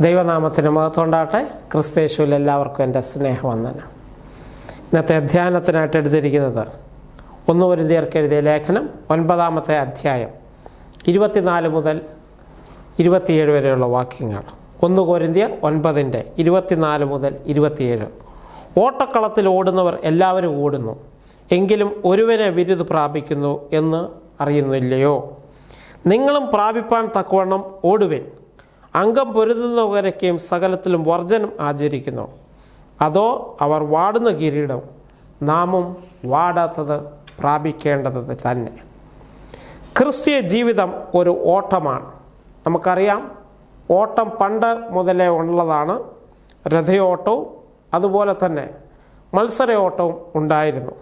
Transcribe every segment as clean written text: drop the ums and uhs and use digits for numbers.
ദൈവനാമത്തിന് മഹത്വം ഉണ്ടാകട്ടെ. ക്രിസ്തയേശുവിൽ എല്ലാവർക്കും എൻ്റെ സ്നേഹവന്ദനം. ഇന്നത്തെ അധ്യായനത്തിനായിട്ട് എടുത്തിരിക്കുന്നത് 1 കൊരിന്ത്യർക്ക് എഴുതിയ ലേഖനം 9-ാമത്തെ അധ്യായം 24 മുതൽ 27 വരെയുള്ള വാക്യങ്ങൾ. 1 കൊരിന്ത്യർ 9 24 മുതൽ 27. ഓട്ടക്കളത്തിൽ ഓടുന്നവർ എല്ലാവരും ഓടുന്നു, എങ്കിലും ഒരുവനെ വിരുദ് പ്രാപിക്കുന്നു എന്ന് അറിയുന്നില്ലയോ? നിങ്ങളും പ്രാപിപ്പാൻ തക്കവണ്ണം ഓടുവിൻ. അംഗം പൊരുതുന്നവരൊക്കെയും സകലത്തിലും വർജനം ആചരിക്കുന്നു. അതോ അവർ വാടുന്ന കിരീടം, നാമും വാടാത്തത് പ്രാപിക്കേണ്ടത് തന്നെ. ക്രിസ്തീയ ജീവിതം ഒരു ഓട്ടമാണ്. നമുക്കറിയാം, ഓട്ടം പണ്ട് മുതലേ ഉള്ളതാണ്. രഥയോട്ടവും അതുപോലെ തന്നെ മത്സരയോട്ടവും ഉണ്ടായിരുന്നു.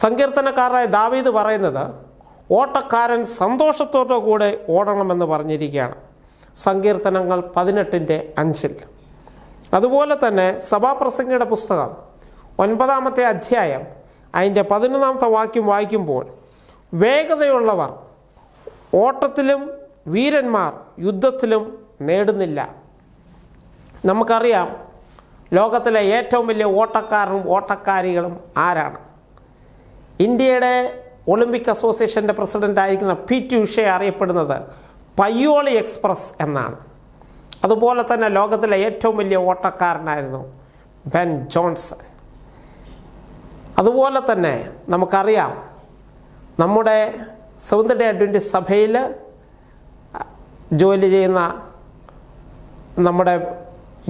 സങ്കീർത്തനക്കാരനായ ദാവീദ് പറയുന്നത്, ഓട്ടക്കാരൻ സന്തോഷത്തോടു കൂടെ ഓടണമെന്ന് പറഞ്ഞിരിക്കുകയാണ്. സങ്കീർത്തനങ്ങൾ 18:5. അതുപോലെ തന്നെ സഭാപ്രസംഗിയുടെ പുസ്തകം 9-ാമത്തെ അധ്യായം അതിൻ്റെ 11-ാമത്തെ വാക്യം വായിക്കുമ്പോൾ, വേഗതയുള്ളവർ ഓട്ടത്തിലും വീരന്മാർ യുദ്ധത്തിലും നേടുന്നില്ല. നമുക്കറിയാം, ലോകത്തിലെ ഏറ്റവും വലിയ ഓട്ടക്കാരനും ഓട്ടക്കാരികളും ആരാണ്? ഇന്ത്യയുടെ ഒളിമ്പിക് അസോസിയേഷൻ്റെ പ്രസിഡൻ്റായിരിക്കുന്ന PT ഉഷ അറിയപ്പെടുന്നത് പയ്യോളി എക്സ്പ്രസ് എന്നാണ്. അതുപോലെ തന്നെ ലോകത്തിലെ ഏറ്റവും വലിയ ഓട്ടക്കാരനായിരുന്നു ബെൻ ജോൺസൺ. അതുപോലെ തന്നെ നമുക്കറിയാം, നമ്മുടെ സെവന്ത് ഡേ അഡ്വന്റിസ്റ്റ് സഭയിൽ ജോലി ചെയ്യുന്ന നമ്മുടെ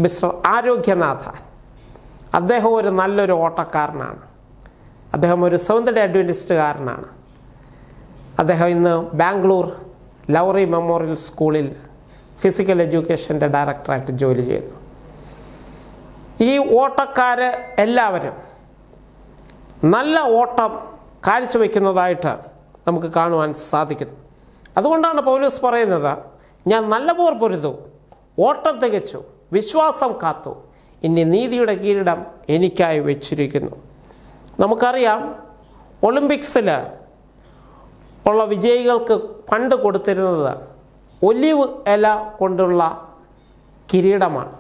മിസ്റ്റർ ആരോഗ്യനാഥ, അദ്ദേഹം ഒരു നല്ലൊരു ഓട്ടക്കാരനാണ്. അദ്ദേഹം ഒരു സെവന്ത് ഡേ അഡ്വന്റിസ്റ്റുകാരനാണ്. അദ്ദേഹം ഇന്ന് ബാംഗ്ലൂർ ലൗറി മെമ്മോറിയൽ സ്കൂളിൽ ഫിസിക്കൽ എഡ്യൂക്കേഷൻ്റെ ഡയറക്ടറായിട്ട് ജോലി ചെയ്യുന്നു. ഈ ഓട്ടക്കാർ എല്ലാവരും നല്ല ഓട്ടം കാഴ്ചവെക്കുന്നതായിട്ട് നമുക്ക് കാണുവാൻ സാധിക്കുന്നു. അതുകൊണ്ടാണ് പൗലോസ് പറയുന്നത്, ഞാൻ നല്ല പോർ പൊരുതു, ഓട്ടം തികച്ചു, വിശ്വാസം കാത്തു, ഇനി നീതിയുടെ കിരീടം എനിക്കായി വെച്ചിരിക്കുന്നു. നമുക്കറിയാം, ഒളിമ്പിക്സിൽ ഉള്ള വിജയികൾക്ക് പണ്ട് കൊടുത്തിരുന്നത് ഒലിവ് ഇല കൊണ്ടുള്ള കിരീടമാണ്.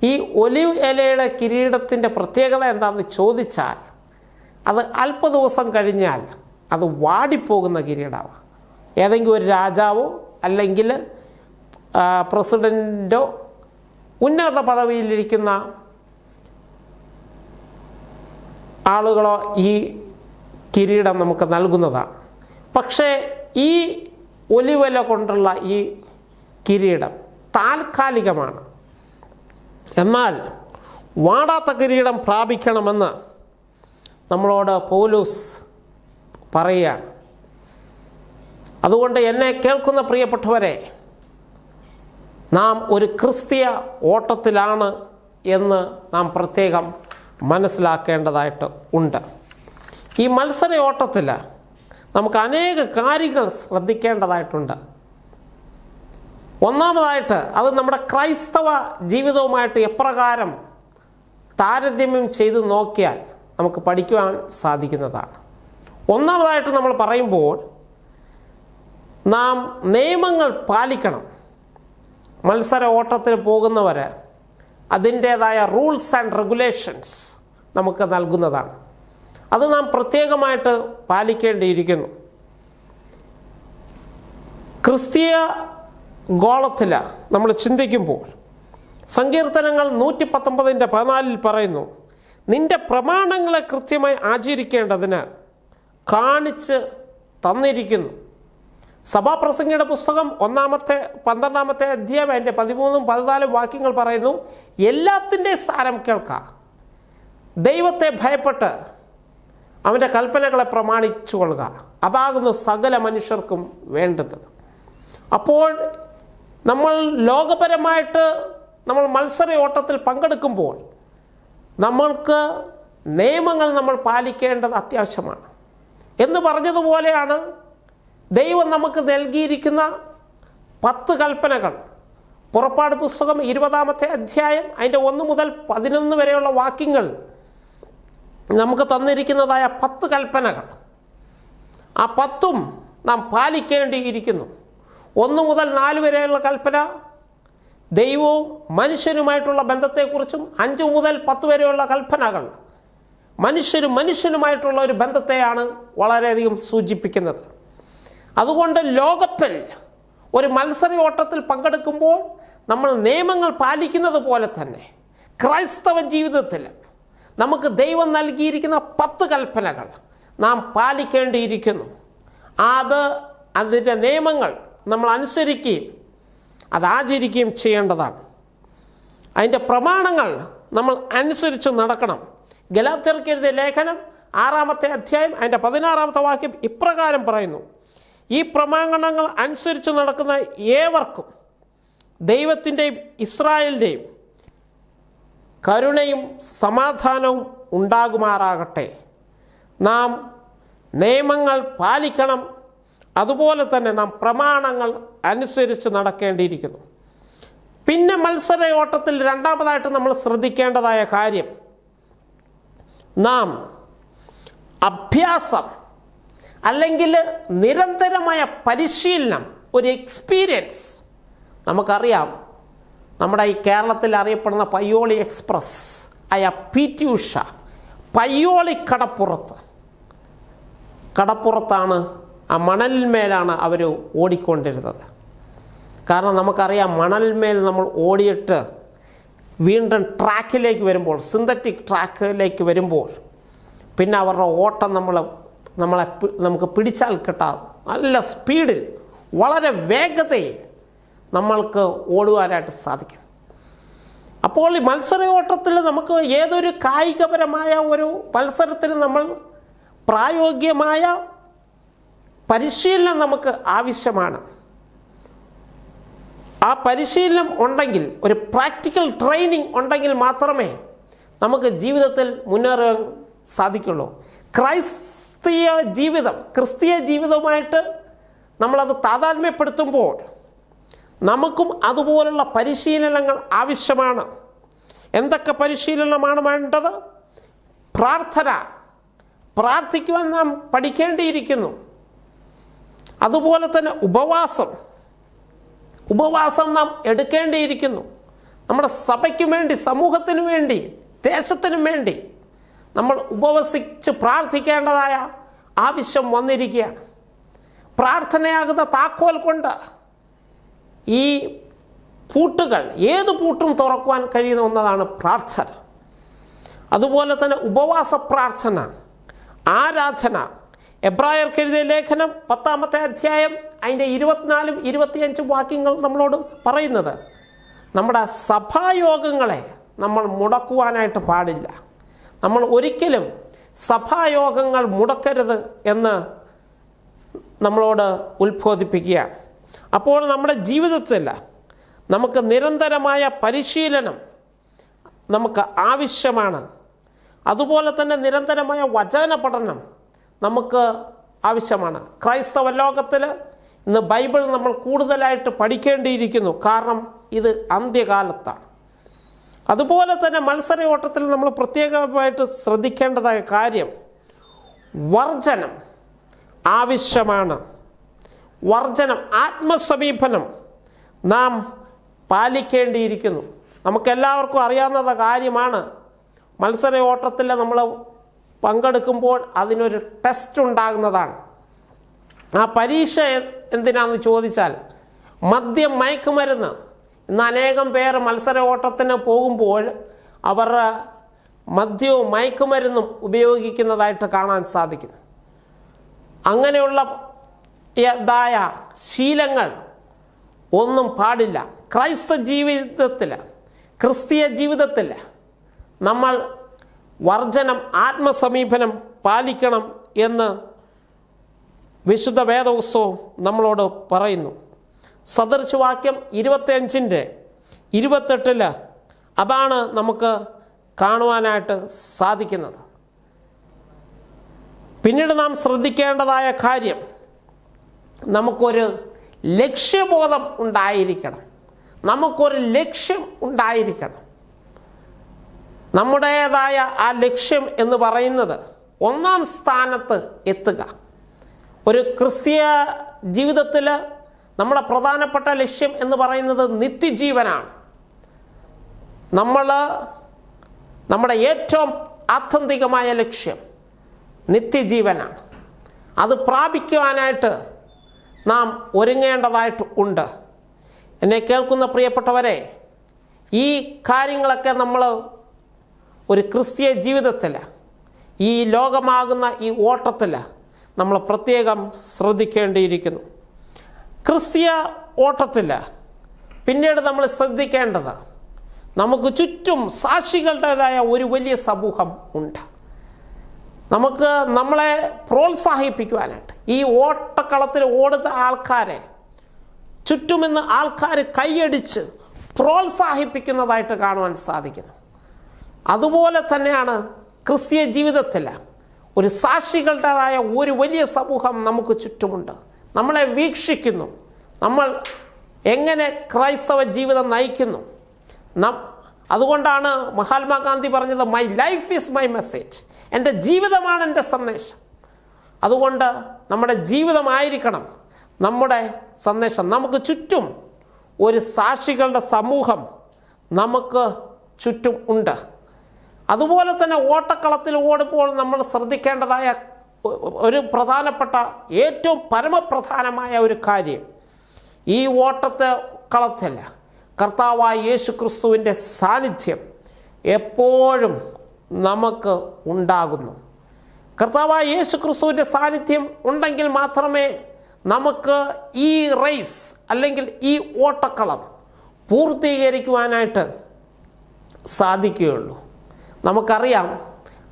ഈ ഒലിവ് ഇലയുടെ കിരീടത്തിൻ്റെ പ്രത്യേകത എന്താണെന്ന് ചോദിച്ചാൽ, അത് അല്പ ദിവസം കഴിഞ്ഞാൽ അത് വാടിപ്പോകുന്ന കിരീടമാണ്. ഏതെങ്കിലും ഒരു രാജാവോ അല്ലെങ്കിൽ പ്രസിഡൻറ്റോ ഉന്നത പദവിയിലിരിക്കുന്ന ആളുകളോ ഈ കിരീടം നമുക്ക് നൽകുന്നതാണ്. പക്ഷേ ഈ ഒലിവല കൊണ്ടുള്ള ഈ കിരീടം താൽക്കാലികമാണ്. എന്നാൽ വാടാത്ത കിരീടം പ്രാപിക്കണമെന്ന് നമ്മളോട് പൗലോസ് പറയുകയാണ്. അതുകൊണ്ട് എന്നെ കേൾക്കുന്ന പ്രിയപ്പെട്ടവരെ, നാം ഒരു ക്രിസ്തീയ ഓട്ടത്തിലാണ് എന്ന് നാം പ്രത്യേകം മനസ്സിലാക്കേണ്ടതായിട്ട് ഉണ്ട്. ഈ മത്സര ഓട്ടത്തിൽ നമുക്ക് അനേക കാര്യങ്ങൾ ശ്രദ്ധിക്കേണ്ടതായിട്ടുണ്ട്. ഒന്നാമതായിട്ട്, അത് നമ്മുടെ ക്രൈസ്തവ ജീവിതവുമായിട്ട് എപ്രകാരം താരതമ്യം ചെയ്ത് നോക്കിയാൽ നമുക്ക് പഠിക്കുവാൻ സാധിക്കുന്നതാണ്. ഒന്നാമതായിട്ട് നമ്മൾ പറയുമ്പോൾ, നാം നിയമങ്ങൾ പാലിക്കണം. മത്സര ഓട്ടത്തിന് പോകുന്നവർ അതിൻ്റേതായ റൂൾസ് ആൻഡ് റെഗുലേഷൻസ് നമുക്ക് നൽകുന്നതാണ്. അത് നാം പ്രത്യേകമായിട്ട് പാലിക്കേണ്ടിയിരിക്കുന്നു. ക്രിസ്തീയ ഗോളത്തിൽ നമ്മൾ ചിന്തിക്കുമ്പോൾ, സങ്കീർത്തനങ്ങൾ 119:14 പറയുന്നു, നിന്റെ പ്രമാണങ്ങളെ കൃത്യമായി ആചരിക്കേണ്ടതിന് കാണിച്ച് തന്നിരിക്കുന്നു. സഭാപ്രസംഗിയുടെ പുസ്തകം 12-ാമത്തെ അധ്യായം അതിൻ്റെ 13-14 വാക്യങ്ങൾ പറയുന്നു, എല്ലാത്തിൻ്റെ സാരം കേൾക്കുക, ദൈവത്തെ ഭയപ്പെട്ട് അവൻ്റെ കൽപ്പനകളെ പ്രമാണിച്ചു കൊള്ളുക, അതാകുന്നു സകല മനുഷ്യർക്കും വേണ്ടത്. അപ്പോൾ നമ്മൾ ലോകപരമായിട്ട് നമ്മൾ മത്സര ഓട്ടത്തിൽ പങ്കെടുക്കുമ്പോൾ നമ്മൾക്ക് നിയമങ്ങൾ നമ്മൾ പാലിക്കേണ്ടത് അത്യാവശ്യമാണ്. എന്ന് പറഞ്ഞതുപോലെയാണ് ദൈവം നമുക്ക് നൽകിയിരിക്കുന്ന 10 കൽപ്പനകൾ. പുറപ്പാട് പുസ്തകം 20-ാമത്തെ അധ്യായം അതിൻ്റെ 1 മുതൽ 11 വരെയുള്ള വാക്യങ്ങൾ നമുക്ക് തന്നിരിക്കുന്നതായ 10 കൽപ്പനകൾ. ആ 10ഉം നാം പാലിക്കേണ്ടിയിരിക്കുന്നു. 1 മുതൽ 4 വരെയുള്ള കൽപ്പന, ദൈവവും മനുഷ്യനുമായിട്ടുള്ള ബന്ധത്തെക്കുറിച്ചും 5 മുതൽ 10 വരെയുള്ള കൽപ്പനകൾ മനുഷ്യനുമായിട്ടുള്ള ഒരു ബന്ധത്തെയാണ് വളരെയധികം സൂചിപ്പിക്കുന്നത്. അതുകൊണ്ട് ലോകത്തിൽ ഒരു മത്സരയോട്ടത്തിൽ പങ്കെടുക്കുമ്പോൾ നമ്മൾ നിയമങ്ങൾ പാലിക്കുന്നത് പോലെ തന്നെ ക്രൈസ്തവ ജീവിതത്തിൽ നമുക്ക് ദൈവം നൽകിയിരിക്കുന്ന 10 കൽപ്പനകൾ നാം പാലിക്കേണ്ടിയിരിക്കുന്നു. അതിൻ്റെ നിയമങ്ങൾ നമ്മൾ അനുസരിക്കുകയും അത് ആചരിക്കുകയും ചെയ്യേണ്ടതാണ്. അതിൻ്റെ പ്രമാണങ്ങൾ നമ്മൾ അനുസരിച്ച് നടക്കണം. ഗലാത്യർക്ക് എഴുതിയ ലേഖനം 6-ാമത്തെ അധ്യായം അതിൻ്റെ 16-ാമത്തെ വാക്യം ഇപ്രകാരം പറയുന്നു: ഈ പ്രമാണങ്ങൾ അനുസരിച്ച് നടക്കുന്ന ഏവർക്കും ദൈവത്തിൻ്റെയും ഇസ്രായേലിൻ്റെയും കരുണയും സമാധാനവും ഉണ്ടാകുമാറാകട്ടെ. നാം നിയമങ്ങൾ പാലിക്കണം, അതുപോലെ തന്നെ നാം പ്രമാണങ്ങൾ അനുസരിച്ച് നടക്കേണ്ടിയിരിക്കുന്നു. പിന്നെ മത്സരയോട്ടത്തിൽ രണ്ടാമതായിട്ട് നമ്മൾ ശ്രദ്ധിക്കേണ്ടതായ കാര്യം, നാം അഭ്യാസം അല്ലെങ്കിൽ നിരന്തരമായ പരിശീലനം, ഒരു എക്സ്പീരിയൻസ്. നമുക്കറിയാം, നമ്മുടെ ഈ കേരളത്തിൽ അറിയപ്പെടുന്ന പയ്യോളി എക്സ്പ്രസ് ആയ PT ഉഷ പയ്യോളി കടപ്പുറത്താണ്, ആ മണലിന്മേലാണ് അവർ ഓടിക്കൊണ്ടിരുന്നത്. കാരണം നമുക്കറിയാം, മണലിന്മേൽ നമ്മൾ ഓടിയിട്ട് വീണ്ടും ട്രാക്കിലേക്ക് വരുമ്പോൾ, സിന്തറ്റിക് ട്രാക്കിലേക്ക് വരുമ്പോൾ പിന്നെ അവരുടെ ഓട്ടം നമുക്ക് പിടിച്ചാൽ കിട്ടാതെ നല്ല സ്പീഡിൽ വളരെ വേഗതയിൽ നമ്മൾക്ക് ഓടുവാനായിട്ട് സാധിക്കും. അപ്പോൾ ഈ മത്സരയോട്ടത്തിൽ നമുക്ക് ഏതൊരു കായികപരമായ ഒരു മത്സരത്തിന് നമ്മൾ പ്രായോഗികമായ പരിശീലനം നമുക്ക് ആവശ്യമാണ്. ആ പരിശീലനം ഉണ്ടെങ്കിൽ, ഒരു പ്രാക്ടിക്കൽ ട്രെയിനിങ് ഉണ്ടെങ്കിൽ മാത്രമേ നമുക്ക് ജീവിതത്തിൽ മുന്നേറാൻ സാധിക്കുള്ളൂ. ക്രിസ്തീയ ജീവിതവുമായിട്ട് നമ്മളത് താതാത്മ്യപ്പെടുത്തുമ്പോൾ നമുക്കും അതുപോലുള്ള പരിശീലനങ്ങൾ ആവശ്യമാണ്. എന്തൊക്കെ പരിശീലനമാണ് വേണ്ടത്? പ്രാർത്ഥിക്കുവാൻ നാം പഠിക്കേണ്ടിയിരിക്കുന്നു. അതുപോലെ തന്നെ ഉപവാസം നാം എടുക്കേണ്ടിയിരിക്കുന്നു. നമ്മുടെ സഭയ്ക്കും വേണ്ടി, സമൂഹത്തിനു വേണ്ടി, ദേശത്തിനും വേണ്ടി നമ്മൾ ഉപവസിച്ച് പ്രാർത്ഥിക്കേണ്ടതായ ആവശ്യം വന്നിരിക്കുകയാണ്. പ്രാർത്ഥനയാകുന്ന താക്കോൽ കൊണ്ട് ഈ പൂട്ടുകൾ, ഏത് പൂട്ടും തുറക്കുവാൻ കഴിയുന്ന ഒന്നതാണ് പ്രാർത്ഥന. അതുപോലെ തന്നെ ഉപവാസ പ്രാർത്ഥന, ആരാധന. എബ്രായർക്ക് എഴുതിയ ലേഖനം 10-ാമത്തെ അധ്യായം അതിൻ്റെ 24-25 വാക്യങ്ങൾ നമ്മളോട് പറയുന്നത്, നമ്മുടെ സഭായോഗങ്ങളെ നമ്മൾ മുടക്കുവാനായിട്ട് പാടില്ല. നമ്മൾ ഒരിക്കലും സഭായോഗങ്ങൾ മുടക്കരുത് എന്ന് നമ്മളോട് ഉത്ബോധിപ്പിക്കുകയാണ്. അപ്പോൾ നമ്മുടെ ജീവിതത്തിൽ നമുക്ക് നിരന്തരമായ പരിശീലനം നമുക്ക് ആവശ്യമാണ്. അതുപോലെ തന്നെ നിരന്തരമായ വചന പഠനം നമുക്ക് ആവശ്യമാണ്. ക്രൈസ്തവ ലോകത്തിൽ ഇന്ന് ബൈബിൾ നമ്മൾ കൂടുതലായിട്ട് പഠിക്കേണ്ടിയിരിക്കുന്നു. കാരണം ഇത് അന്ത്യകാലത്താണ്. അതുപോലെ തന്നെ മത്സരയോട്ടത്തിൽ നമ്മൾ പ്രത്യേകമായിട്ട് ശ്രദ്ധിക്കേണ്ടതായ കാര്യം, വർജനം ആവശ്യമാണ്. ആത്മസമീപനം നാം പാലിക്കേണ്ടിയിരിക്കുന്നു. നമുക്കെല്ലാവർക്കും അറിയാവുന്ന കാര്യമാണ്, മത്സരയോട്ടത്തിൽ നമ്മൾ പങ്കെടുക്കുമ്പോൾ അതിനൊരു ടെസ്റ്റ് ഉണ്ടാകുന്നതാണ്. ആ പരീക്ഷ എന്തിനാണെന്ന് ചോദിച്ചാൽ, മദ്യം, മയക്കുമരുന്ന്. ഇന്ന് അനേകം പേർ മത്സരയോട്ടത്തിന് പോകുമ്പോൾ അവർ മദ്യവും മയക്കുമരുന്നും ഉപയോഗിക്കുന്നതായിട്ട് കാണാൻ സാധിക്കും. അങ്ങനെയുള്ള ശീലങ്ങൾ ഒന്നും പാടില്ല. ക്രിസ്തീയ ജീവിതത്തിൽ നമ്മൾ ആത്മസമീപനം പാലിക്കണം എന്ന് വിശുദ്ധ വേദപുസ്തകം നമ്മളോട് പറയുന്നു. സദൃശവാക്യം 25-28 അതാണ് നമുക്ക് കാണുവാനായിട്ട് സാധിക്കുന്നത്. പിന്നീട് നാം ശ്രദ്ധിക്കേണ്ടതായ കാര്യം, നമുക്കൊരു ലക്ഷ്യബോധം ഉണ്ടായിരിക്കണം. നമ്മുടേതായ ആ ലക്ഷ്യം എന്ന് പറയുന്നത് 1-ാം സ്ഥാനത്ത് എത്തുക. ഒരു ക്രിസ്തീയ ജീവിതത്തിൽ നമ്മുടെ പ്രധാനപ്പെട്ട ലക്ഷ്യം എന്ന് പറയുന്നത് നിത്യജീവനാണ്. നമ്മുടെ ഏറ്റവും ആത്യന്തികമായ ലക്ഷ്യം നിത്യജീവനാണ്. അത് പ്രാപിക്കുവാനായിട്ട് നാം ഒരുങ്ങേണ്ടതായിട്ട് ഉണ്ട്. എന്നെ കേൾക്കുന്ന പ്രിയപ്പെട്ടവരെ, ഈ കാര്യങ്ങളൊക്കെ നമ്മൾ ഒരു ക്രിസ്തീയ ജീവിതത്തിൽ, ഈ ലോകമാകുന്ന ഈ ഓട്ടത്തിൽ നമ്മൾ പ്രത്യേകം ശ്രദ്ധിക്കേണ്ടിയിരിക്കുന്നു. ക്രിസ്തീയ ഓട്ടത്തിൽ പിന്നീട് നമ്മൾ ശ്രദ്ധിക്കേണ്ടത്, നമുക്ക് ചുറ്റും സാക്ഷികളുടേതായ ഒരു വലിയ സമൂഹം ഉണ്ട്. നമ്മളെ പ്രോത്സാഹിപ്പിക്കുവാനായിട്ട് ഈ ഓട്ടക്കളത്തിൽ ഓടുന്ന ആൾക്കാരെ ചുറ്റുമെന്ന് ആൾക്കാർ കൈയടിച്ച് പ്രോത്സാഹിപ്പിക്കുന്നതായിട്ട് കാണുവാൻ സാധിക്കുന്നു. അതുപോലെ തന്നെയാണ് ക്രിസ്തീയ ജീവിതത്തിൽ ഒരു സാക്ഷികളുടേതായ ഒരു വലിയ സമൂഹം നമുക്ക് ചുറ്റുമുണ്ട്. നമ്മളെ വീക്ഷിക്കുന്നു, നമ്മൾ എങ്ങനെ ക്രൈസ്തവ ജീവിതം നയിക്കുന്നു. അതുകൊണ്ടാണ് മഹാത്മാഗാന്ധി പറഞ്ഞത്, my life is my message. എൻ്റെ ജീവിതമാണ് എൻ്റെ സന്ദേശം. അതുകൊണ്ട് നമ്മുടെ ജീവിതമായിരിക്കണം നമ്മുടെ സന്ദേശം. നമുക്ക് ചുറ്റും ഒരു സാക്ഷികളുടെ സമൂഹം നമുക്ക് ചുറ്റും ഉണ്ട്. അതുപോലെ തന്നെ ഓട്ടക്കളത്തിൽ ഓടുമ്പോൾ നമ്മൾ ശ്രദ്ധിക്കേണ്ടതായ ഒരു പ്രധാനപ്പെട്ട, ഏറ്റവും പരമപ്രധാനമായ ഒരു കാര്യം, ഈ കളത്തിൽ കർത്താവായ യേശു ക്രിസ്തുവിൻ്റെ സാന്നിധ്യം എപ്പോഴും നമുക്ക് ഉണ്ടാകുന്നു. കർത്താവായ യേശു ക്രിസ്തുവിൻ്റെ സാന്നിധ്യം ഉണ്ടെങ്കിൽ മാത്രമേ നമുക്ക് ഈ റേസ് അല്ലെങ്കിൽ ഈ ഓട്ടക്കളം പൂർത്തീകരിക്കുവാനായിട്ട് സാധിക്കുകയുള്ളൂ. നമുക്കറിയാം,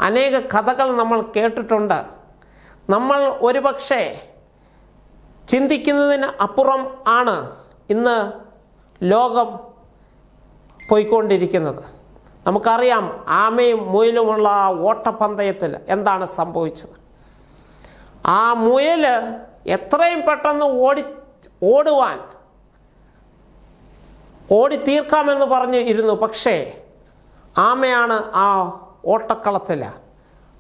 അനേക കഥകൾ നമ്മൾ കേട്ടിട്ടുണ്ട്. നമ്മൾ ഒരുപക്ഷെ ചിന്തിക്കുന്നതിന് അപ്പുറം ആണ് ഇന്ന് ലോകം പോയിക്കൊണ്ടിരിക്കുന്നത്. നമുക്കറിയാം, ആമയും മുയലുമുള്ള ആ ഓട്ടപ്പന്തയത്തിൽ എന്താണ് സംഭവിച്ചത്. ആ മുയൽ എത്രയും പെട്ടെന്ന് ഓടി തീർക്കാമെന്ന് പറഞ്ഞ് ഇരുന്നു. പക്ഷേ ആമയാണ് ആ ഓട്ടക്കളത്തിൽ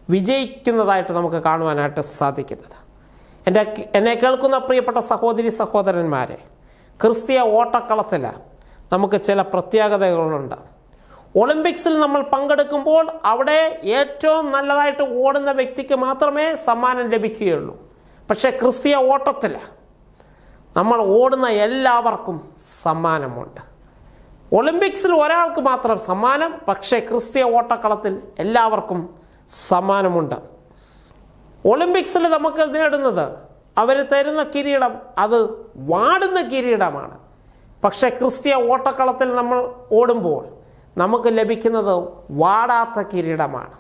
വിജയിക്കുന്നതായിട്ട് നമുക്ക് കാണുവാനായിട്ട് സാധിക്കുന്നത്. എന്നെ കേൾക്കുന്ന പ്രിയപ്പെട്ട സഹോദരി സഹോദരന്മാരെ, ക്രിസ്തീയ ഓട്ടക്കളത്തിൽ നമുക്ക് ചില പ്രത്യേകതകളുണ്ട്. ഒളിമ്പിക്സിൽ നമ്മൾ പങ്കെടുക്കുമ്പോൾ അവിടെ ഏറ്റവും നല്ലതായിട്ട് ഓടുന്ന വ്യക്തിക്ക് മാത്രമേ സമ്മാനം ലഭിക്കുകയുള്ളൂ. പക്ഷേ ക്രിസ്തീയ ഓട്ടത്തിൽ നമ്മൾ ഓടുന്ന എല്ലാവർക്കും സമ്മാനമുണ്ട്. ഒളിമ്പിക്സിൽ ഒരാൾക്ക് മാത്രം സമ്മാനം, പക്ഷേ ക്രിസ്തീയ ഓട്ടക്കളത്തിൽ എല്ലാവർക്കും സമ്മാനമുണ്ട്. ഒളിമ്പിക്സിൽ നമുക്ക് നേടുന്നത്, അവർ തരുന്ന കിരീടം അത് വാടുന്ന കിരീടമാണ്. പക്ഷേ ക്രിസ്തീയ ഓട്ടക്കളത്തിൽ നമ്മൾ ഓടുമ്പോൾ നമുക്ക് ലഭിക്കുന്നത് വാടാത്ത കിരീടമാണ്.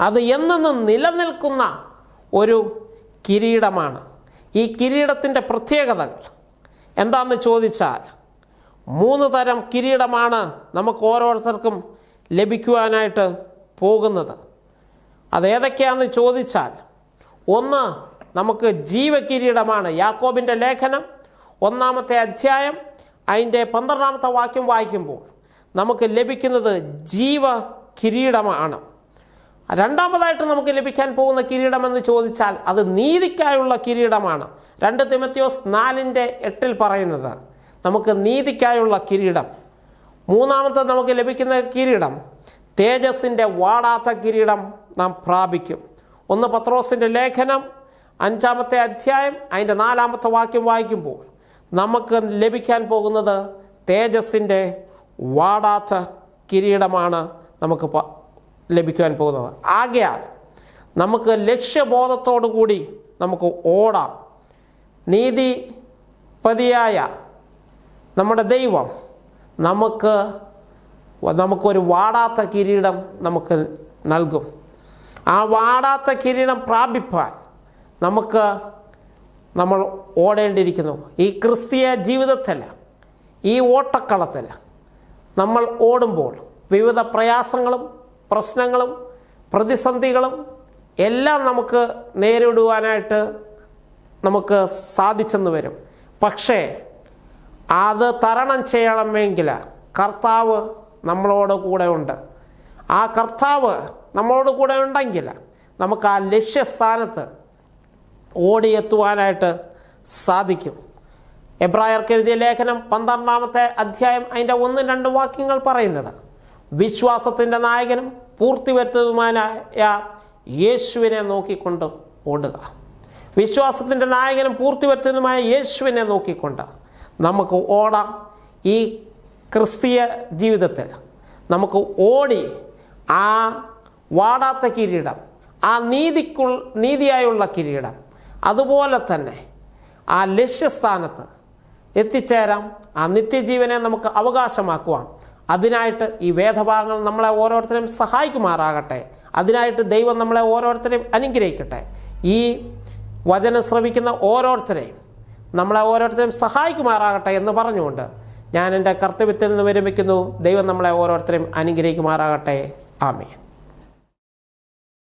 അത് എന്നെന്നും നിലനിൽക്കുന്ന ഒരു കിരീടമാണ്. ഈ കിരീടത്തിൻ്റെ പ്രത്യേകതകൾ എന്താണെന്ന് ചോദിച്ചാൽ, 3 തരം കിരീടമാണ് നമുക്ക് ഓരോരുത്തർക്കും ലഭിക്കുവാനായിട്ട് പോകുന്നത്. അതേതൊക്കെയാണെന്ന് ചോദിച്ചാൽ, ഒന്ന് നമുക്ക് ജീവകിരീടമാണ്. യാക്കോബിൻ്റെ ലേഖനം 1-ാമത്തെ അധ്യായം അതിൻ്റെ 12-ാമത്തെ വാക്യം വായിക്കുമ്പോൾ നമുക്ക് ലഭിക്കുന്നത് ജീവകിരീടമാണ്. രണ്ടാമതായിട്ട് നമുക്ക് ലഭിക്കാൻ പോകുന്ന കിരീടമെന്ന് ചോദിച്ചാൽ അത് നീതിക്കായുള്ള കിരീടമാണ്. 2 തിമോഥെയോസ് 4:8 പറയുന്നത് നമുക്ക് നീതിക്കായുള്ള കിരീടം. മൂന്നാമത്തെ നമുക്ക് ലഭിക്കുന്ന കിരീടം തേജസ്സിൻ്റെ വാടാത്ത കിരീടം നാം പ്രാപിക്കും. 1 പത്രോസിൻ്റെ ലേഖനം 5-ാമത്തെ അധ്യായം അതിൻ്റെ 4-ാമത്തെ വാക്യം വായിക്കുമ്പോൾ നമുക്ക് ലഭിക്കാൻ പോകുന്നത് തേജസ്സിൻ്റെ വാടാത്ത കിരീടമാണ് നമുക്ക് ലഭിക്കുവാൻ പോകുന്നത്. ആകയാൽ നമുക്ക് ലക്ഷ്യബോധത്തോടു കൂടി നമുക്ക് ഓടാം. നീതിപതിയായ നമ്മുടെ ദൈവം നമുക്കൊരു വാടാത്ത കിരീടം നമുക്ക് നൽകും. ആ വാടാത്ത കിരീടം പ്രാപിപ്പാൻ നമ്മൾ ഓടേണ്ടിയിരിക്കുന്നു. ഈ ക്രിസ്തീയ ജീവിതത്തിൽ, ഈ ഓട്ടക്കളത്തിൽ നമ്മൾ ഓടുമ്പോൾ വിവിധ പ്രയാസങ്ങളും പ്രശ്നങ്ങളും പ്രതിസന്ധികളും എല്ലാം നമുക്ക് നേരിടുവാനായിട്ട് നമുക്ക് സാധിച്ചെന്ന് വരും. പക്ഷേ അത് തരണം ചെയ്യണമെങ്കിൽ കർത്താവ് നമ്മളോട് കൂടെ ഉണ്ട്. ആ കർത്താവ് നമ്മളോട് കൂടെ ഉണ്ടെങ്കിൽ നമുക്ക് ആ ലക്ഷ്യസ്ഥാനത്ത് ഓടിയെത്തുവാനായിട്ട് സാധിക്കും. എബ്രായർക്ക് എഴുതിയ ലേഖനം 12-ാമത്തെ അധ്യായം അതിൻ്റെ 1-2 വാക്യങ്ങൾ പറയുന്നത്, വിശ്വാസത്തിൻ്റെ നായകനും പൂർത്തി വരുത്തുന്നതുമായ യേശുവിനെ നോക്കിക്കൊണ്ട് ഓടുക. വിശ്വാസത്തിൻ്റെ നായകനും പൂർത്തി വരുത്തുന്നതുമായ യേശുവിനെ നോക്കിക്കൊണ്ട് നമുക്ക് ഓടാം. ഈ ക്രിസ്തീയ ജീവിതത്തിൽ നമുക്ക് ഓടി ആ വാടാത്ത കിരീടം, ആ നീതിയായുള്ള കിരീടം, അതുപോലെ തന്നെ ആ ലക്ഷ്യസ്ഥാനത്ത് എത്തിച്ചേരാം. ആ നിത്യജീവനെ നമുക്ക് അവകാശമാക്കുവാം. അതിനായിട്ട് ഈ വേദഭാഗങ്ങൾ നമ്മളെ ഓരോരുത്തരെയും സഹായിക്കുമാറാകട്ടെ. അതിനായിട്ട് ദൈവം നമ്മളെ ഓരോരുത്തരെയും അനുഗ്രഹിക്കട്ടെ. ഈ വചനം ശ്രവിക്കുന്ന ഓരോരുത്തരെയും നമ്മളെ ഓരോരുത്തരെയും സഹായിക്കുമാറാകട്ടെ എന്ന് പറഞ്ഞുകൊണ്ട് ഞാൻ എൻ്റെ കർത്തവ്യത്തിൽ നിന്ന് വിരമിക്കുന്നു. ദൈവം നമ്മളെ ഓരോരുത്തരെയും അനുഗ്രഹിക്കുമാറാകട്ടെ. ആമേൻ.